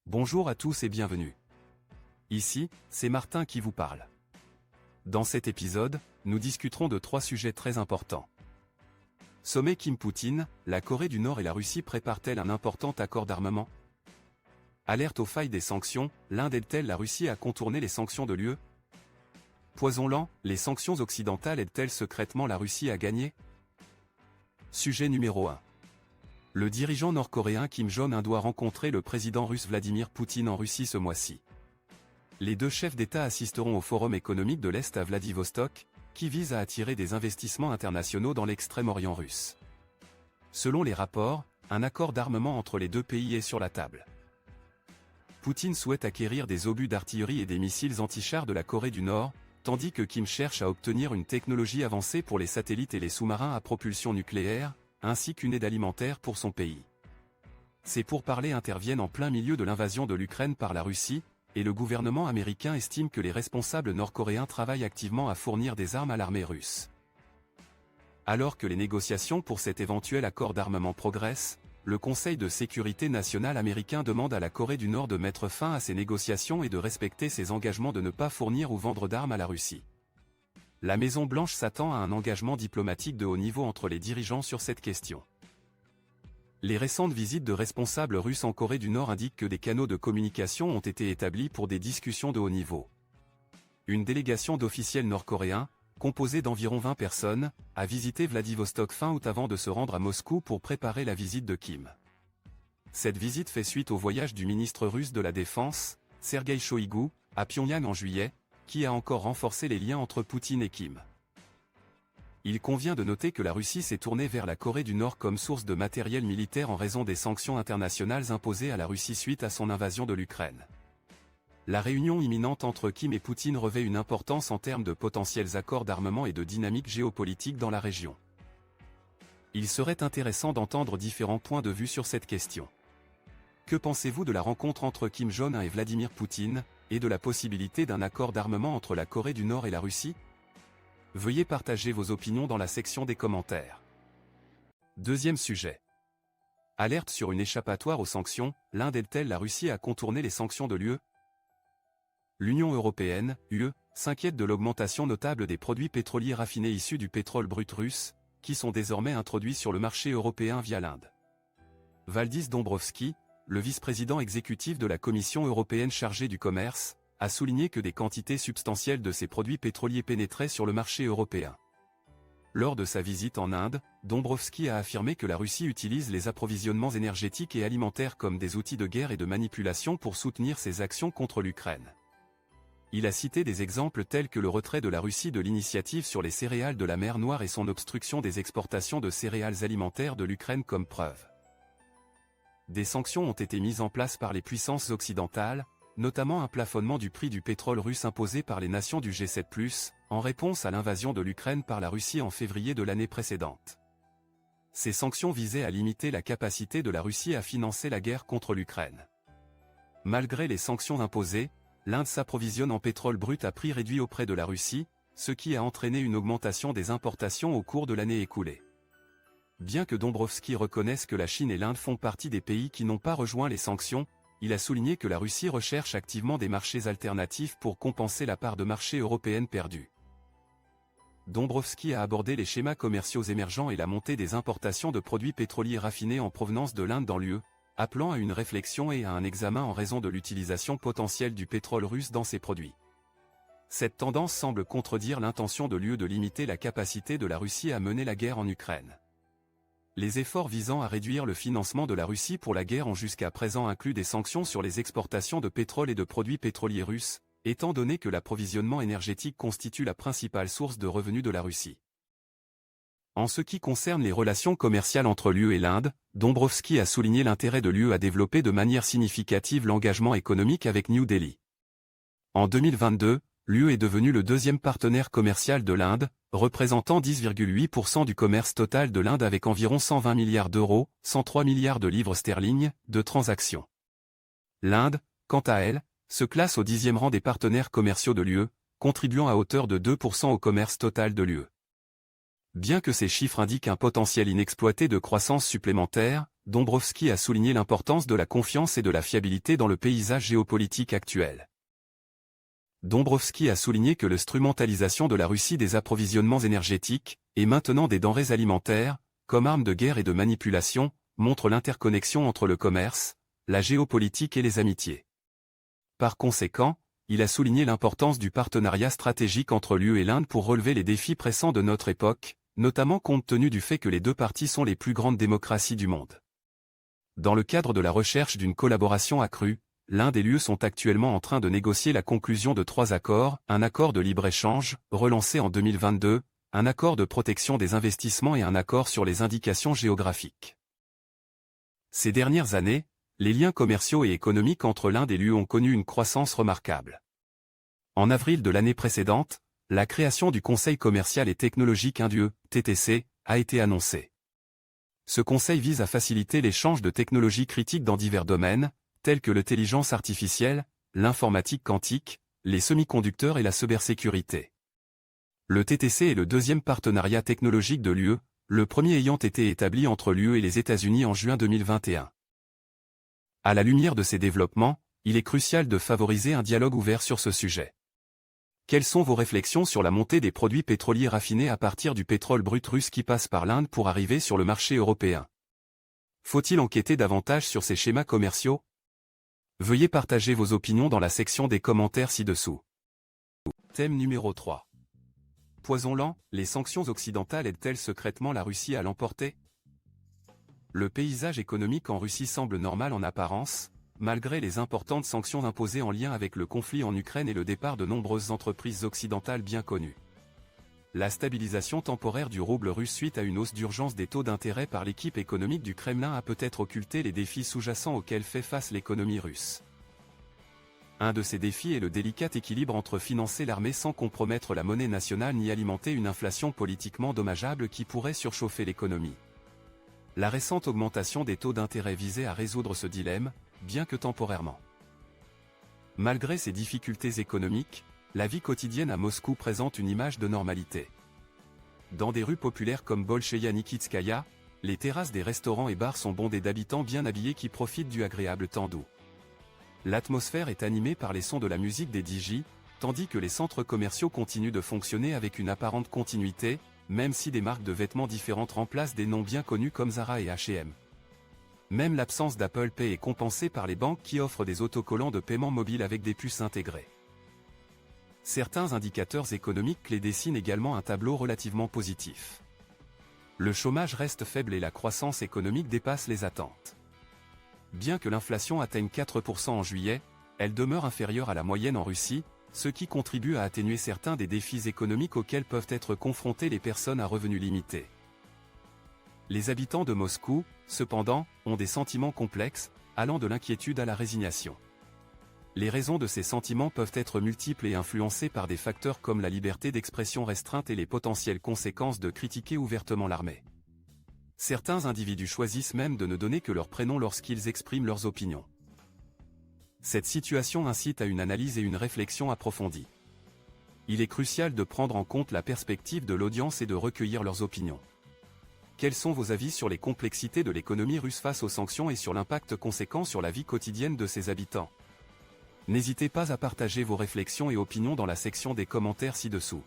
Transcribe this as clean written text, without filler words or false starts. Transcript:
Bonjour à tous et bienvenue. Ici, c'est Martin qui vous parle. Dans cet épisode, nous discuterons de 3 sujets très importants. Sommet Kim-Poutine, la Corée du Nord et la Russie préparent-elles un important accord d'armement? Alerte aux failles des sanctions, l'Inde aide-t-elle la Russie à contourner les sanctions de l'UE? Poison lent, les sanctions occidentales aident-elles secrètement la Russie à gagner? Sujet numéro 1. Le dirigeant nord-coréen Kim Jong-un doit rencontrer le président russe Vladimir Poutine en Russie ce mois-ci. Les deux chefs d'État assisteront au Forum économique de l'Est à Vladivostok, qui vise à attirer des investissements internationaux dans l'extrême-orient russe. Selon les rapports, un accord d'armement entre les deux pays est sur la table. Poutine souhaite acquérir des obus d'artillerie et des missiles anti-chars de la Corée du Nord, tandis que Kim cherche à obtenir une technologie avancée pour les satellites et les sous-marins à propulsion nucléaire, ainsi qu'une aide alimentaire pour son pays. Ces pourparlers interviennent en plein milieu de l'invasion de l'Ukraine par la Russie, et le gouvernement américain estime que les responsables nord-coréens travaillent activement à fournir des armes à l'armée russe. Alors que les négociations pour cet éventuel accord d'armement progressent, le Conseil de sécurité nationale américain demande à la Corée du Nord de mettre fin à ces négociations et de respecter ses engagements de ne pas fournir ou vendre d'armes à la Russie. La Maison-Blanche s'attend à un engagement diplomatique de haut niveau entre les dirigeants sur cette question. Les récentes visites de responsables russes en Corée du Nord indiquent que des canaux de communication ont été établis pour des discussions de haut niveau. Une délégation d'officiels nord-coréens, composée d'environ 20 personnes, a visité Vladivostok fin août avant de se rendre à Moscou pour préparer la visite de Kim. Cette visite fait suite au voyage du ministre russe de la Défense, Sergueï Shoïgu, à Pyongyang en juillet, qui a encore renforcé les liens entre Poutine et Kim. Il convient de noter que la Russie s'est tournée vers la Corée du Nord comme source de matériel militaire en raison des sanctions internationales imposées à la Russie suite à son invasion de l'Ukraine. La réunion imminente entre Kim et Poutine revêt une importance en termes de potentiels accords d'armement et de dynamique géopolitique dans la région. Il serait intéressant d'entendre différents points de vue sur cette question. Que pensez-vous de la rencontre entre Kim Jong-un et Vladimir Poutine, et de la possibilité d'un accord d'armement entre la Corée du Nord et la Russie? Veuillez partager vos opinions dans la section des commentaires. Deuxième sujet. Alerte sur une échappatoire aux sanctions, l'Inde aide-t-elle la Russie à contourner les sanctions de l'UE? L'Union européenne, UE, s'inquiète de l'augmentation notable des produits pétroliers raffinés issus du pétrole brut russe, qui sont désormais introduits sur le marché européen via l'Inde. Valdis Dombrovskis, le vice-président exécutif de la Commission européenne chargée du commerce, a souligné que des quantités substantielles de ces produits pétroliers pénétraient sur le marché européen. Lors de sa visite en Inde, Dombrovskis a affirmé que la Russie utilise les approvisionnements énergétiques et alimentaires comme des outils de guerre et de manipulation pour soutenir ses actions contre l'Ukraine. Il a cité des exemples tels que le retrait de la Russie de l'initiative sur les céréales de la mer Noire et son obstruction des exportations de céréales alimentaires de l'Ukraine comme preuve. Des sanctions ont été mises en place par les puissances occidentales, notamment un plafonnement du prix du pétrole russe imposé par les nations du G7+, en réponse à l'invasion de l'Ukraine par la Russie en février de l'année précédente. Ces sanctions visaient à limiter la capacité de la Russie à financer la guerre contre l'Ukraine. Malgré les sanctions imposées, l'Inde s'approvisionne en pétrole brut à prix réduit auprès de la Russie, ce qui a entraîné une augmentation des importations au cours de l'année écoulée. Bien que Dombrovskis reconnaisse que la Chine et l'Inde font partie des pays qui n'ont pas rejoint les sanctions, il a souligné que la Russie recherche activement des marchés alternatifs pour compenser la part de marché européenne perdue. Dombrovskis a abordé les schémas commerciaux émergents et la montée des importations de produits pétroliers raffinés en provenance de l'Inde dans l'UE, appelant à une réflexion et à un examen en raison de l'utilisation potentielle du pétrole russe dans ces produits. Cette tendance semble contredire l'intention de l'UE de limiter la capacité de la Russie à mener la guerre en Ukraine. Les efforts visant à réduire le financement de la Russie pour la guerre ont jusqu'à présent inclus des sanctions sur les exportations de pétrole et de produits pétroliers russes, étant donné que l'approvisionnement énergétique constitue la principale source de revenus de la Russie. En ce qui concerne les relations commerciales entre l'UE et l'Inde, Dombrovskis a souligné l'intérêt de l'UE à développer de manière significative l'engagement économique avec New Delhi. En 2022, l'UE est devenue le deuxième partenaire commercial de l'Inde, représentant 10,8% du commerce total de l'Inde avec environ 120 milliards d'euros, 103 milliards de livres sterling, de transactions. L'Inde, quant à elle, se classe au 10e rang des partenaires commerciaux de l'UE, contribuant à hauteur de 2% au commerce total de l'UE. Bien que ces chiffres indiquent un potentiel inexploité de croissance supplémentaire, Dombrovskis a souligné l'importance de la confiance et de la fiabilité dans le paysage géopolitique actuel. Dombrovskis a souligné que l'instrumentalisation de la Russie des approvisionnements énergétiques, et maintenant des denrées alimentaires, comme armes de guerre et de manipulation, montre l'interconnexion entre le commerce, la géopolitique et les amitiés. Par conséquent, il a souligné l'importance du partenariat stratégique entre l'UE et l'Inde pour relever les défis pressants de notre époque, notamment compte tenu du fait que les deux parties sont les plus grandes démocraties du monde. Dans le cadre de la recherche d'une collaboration accrue, l'Inde et l'UE sont actuellement en train de négocier la conclusion de 3 accords, un accord de libre-échange, relancé en 2022, un accord de protection des investissements et un accord sur les indications géographiques. Ces dernières années, les liens commerciaux et économiques entre l'Inde et l'UE ont connu une croissance remarquable. En avril de l'année précédente, la création du Conseil commercial et technologique Inde-UE, TTC, a été annoncée. Ce conseil vise à faciliter l'échange de technologies critiques dans divers domaines, tels que l'intelligence artificielle, l'informatique quantique, les semi-conducteurs et la cybersécurité. Le TTC est le deuxième partenariat technologique de l'UE, le premier ayant été établi entre l'UE et les États-Unis en juin 2021. À la lumière de ces développements, il est crucial de favoriser un dialogue ouvert sur ce sujet. Quelles sont vos réflexions sur la montée des produits pétroliers raffinés à partir du pétrole brut russe qui passe par l'Inde pour arriver sur le marché européen? Faut-il enquêter davantage sur ces schémas commerciaux? Veuillez partager vos opinions dans la section des commentaires ci-dessous. Thème numéro 3. Poison lent, les sanctions occidentales aident-elles secrètement la Russie à l'emporter? Le paysage économique en Russie semble normal en apparence, malgré les importantes sanctions imposées en lien avec le conflit en Ukraine et le départ de nombreuses entreprises occidentales bien connues. La stabilisation temporaire du rouble russe suite à une hausse d'urgence des taux d'intérêt par l'équipe économique du Kremlin a peut-être occulté les défis sous-jacents auxquels fait face l'économie russe. Un de ces défis est le délicat équilibre entre financer l'armée sans compromettre la monnaie nationale ni alimenter une inflation politiquement dommageable qui pourrait surchauffer l'économie. La récente augmentation des taux d'intérêt visait à résoudre ce dilemme, bien que temporairement. Malgré ces difficultés économiques, la vie quotidienne à Moscou présente une image de normalité. Dans des rues populaires comme Bolcheïa Nikitskaya, les terrasses des restaurants et bars sont bondées d'habitants bien habillés qui profitent du agréable temps doux. L'atmosphère est animée par les sons de la musique des DJ, tandis que les centres commerciaux continuent de fonctionner avec une apparente continuité, même si des marques de vêtements différentes remplacent des noms bien connus comme Zara et H&M. Même l'absence d'Apple Pay est compensée par les banques qui offrent des autocollants de paiement mobile avec des puces intégrées. Certains indicateurs économiques clés dessinent également un tableau relativement positif. Le chômage reste faible et la croissance économique dépasse les attentes. Bien que l'inflation atteigne 4% en juillet, elle demeure inférieure à la moyenne en Russie, ce qui contribue à atténuer certains des défis économiques auxquels peuvent être confrontées les personnes à revenus limités. Les habitants de Moscou, cependant, ont des sentiments complexes, allant de l'inquiétude à la résignation. Les raisons de ces sentiments peuvent être multiples et influencées par des facteurs comme la liberté d'expression restreinte et les potentielles conséquences de critiquer ouvertement l'armée. Certains individus choisissent même de ne donner que leur prénom lorsqu'ils expriment leurs opinions. Cette situation incite à une analyse et une réflexion approfondie. Il est crucial de prendre en compte la perspective de l'audience et de recueillir leurs opinions. Quels sont vos avis sur les complexités de l'économie russe face aux sanctions et sur l'impact conséquent sur la vie quotidienne de ses habitants? N'hésitez pas à partager vos réflexions et opinions dans la section des commentaires ci-dessous.